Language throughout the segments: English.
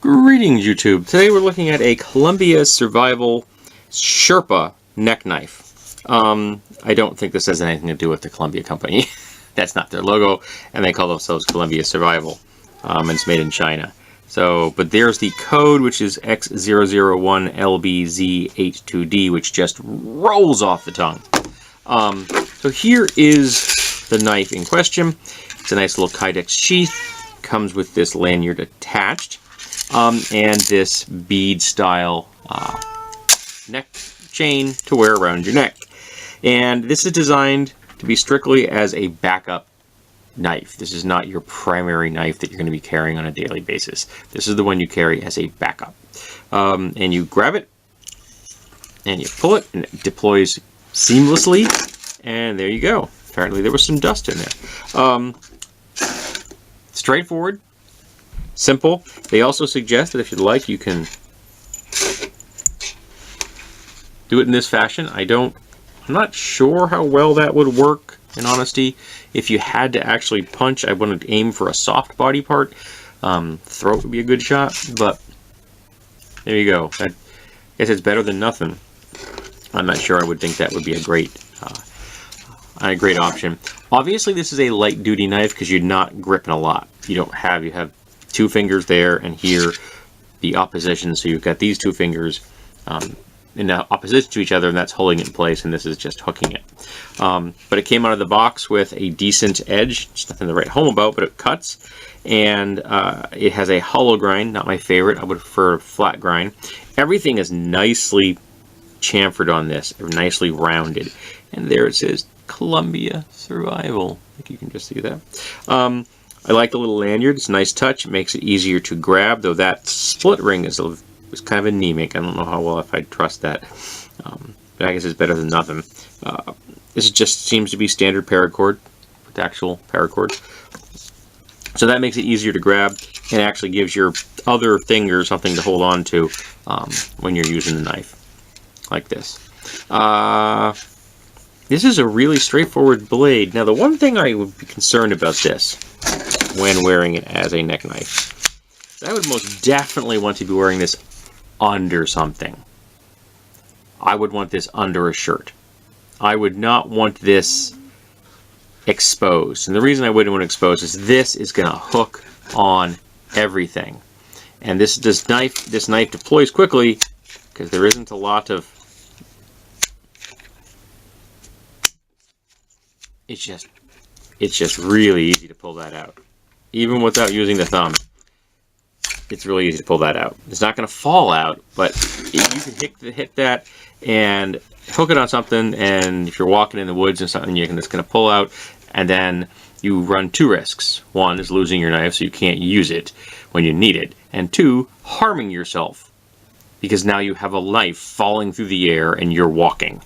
Greetings, YouTube. Today we're looking at a Columbia Survival Sherpa neck knife. I don't think this has anything to do with the Columbia company. That's not their logo, and they call themselves Columbia Survival. And it's made in China. So, but there's the code, which is X001LBZ82D, which just rolls off the tongue. So here is the knife in question. It's a nice little Kydex sheath. Comes with this lanyard attached. And this bead style neck chain to wear around your neck. And this is designed to be strictly as a backup knife. This is not your primary knife that you're going to be carrying on a daily basis. This is the one you carry as a backup. And you grab it and you pull it and it deploys seamlessly, and there you go. Apparently there was some dust in there. Straightforward. Simple. They also suggest that if you'd like, you can do it in this fashion. I'm not sure how well that would work, in honesty. If you had to actually punch, I wouldn't aim for a soft body part. Throat would be a good shot, but there you go. I guess it's better than nothing. I'm not sure I would think that would be a great option. Obviously, this is a light duty knife because you're not gripping a lot. You have two fingers there and here, the opposition. So you've got these two fingers in opposition to each other, and that's holding it in place, and this is just hooking it. But it came out of the box with a decent edge. It's nothing to write home about, but it cuts. And it has a hollow grind, not my favorite. I would prefer a flat grind. Everything is nicely chamfered on this, nicely rounded. And there it says Columbia Survival. I think you can just see that. I like the little lanyard. It's a nice touch. It makes it easier to grab, though that split ring is kind of anemic. I don't know how well if I trust that. But I guess it's better than nothing. This just seems to be standard paracord with actual paracord. So that makes it easier to grab and actually gives your other finger something to hold on to when you're using the knife, like this. This is a really straightforward blade. Now, the one thing I would be concerned about this when wearing it as a neck knife, I would most definitely want to be wearing this under something. I would want this under a shirt. I would not want this exposed. And the reason I wouldn't want it exposed is this is going to hook on everything. And this knife deploys quickly because there isn't a lot of... It's just really easy to pull that out. Even without using the thumb, it's really easy to pull that out. It's not going to fall out, but you can hit that and hook it on something, and if you're walking in the woods and something, it's going to pull out, and then you run two risks. One is losing your knife so you can't use it when you need it, and two, harming yourself, because now you have a knife falling through the air and you're walking.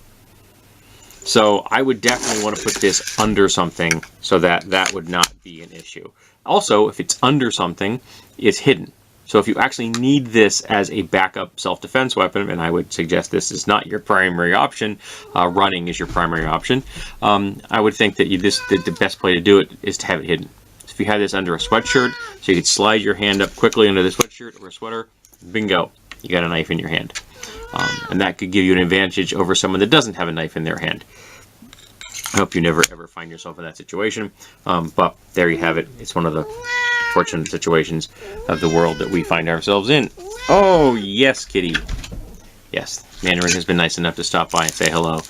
So I would definitely want to put this under something so that would not be an issue. Also, if it's under something, it's hidden. So if you actually need this as a backup self-defense weapon, and I would suggest this is not your primary option, running is your primary option, I would think that the best way to do it is to have it hidden. So if you had this under a sweatshirt, so you could slide your hand up quickly under the sweatshirt or a sweater, bingo, you got a knife in your hand. And that could give you an advantage over someone that doesn't have a knife in their hand. I hope you never ever find yourself in that situation, but there you have it. It's one of the fortunate situations of the world that we find ourselves in. Oh, yes, kitty. Yes, Mandarin has been nice enough to stop by and say hello.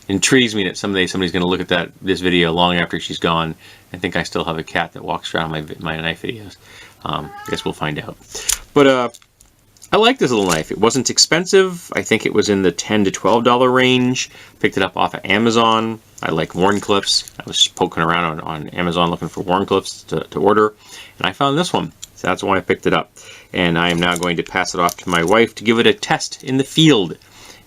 Intrigues me that someday somebody's going to look at this video long after she's gone and think I still have a cat that walks around my knife videos. I guess we'll find out. But I like this little knife. It wasn't expensive. I think it was in the $10 to $12 range. Picked it up off of Amazon. I like worn clips. I was poking around on Amazon looking for worn clips to order, and I found this one. So that's why I picked it up. And I am now going to pass it off to my wife to give it a test in the field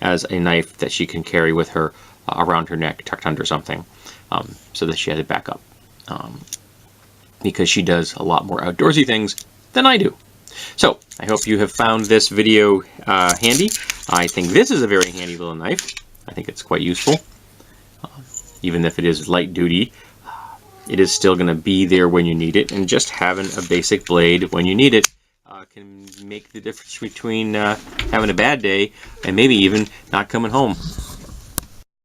as a knife that she can carry with her around her neck, tucked under something, so that she has it back up. Because she does a lot more outdoorsy things than I do. So, I hope you have found this video handy. I think this is a very handy little knife. I think it's quite useful. Even if it is light duty, it is still going to be there when you need it, and just having a basic blade when you need it can make the difference between having a bad day and maybe even not coming home.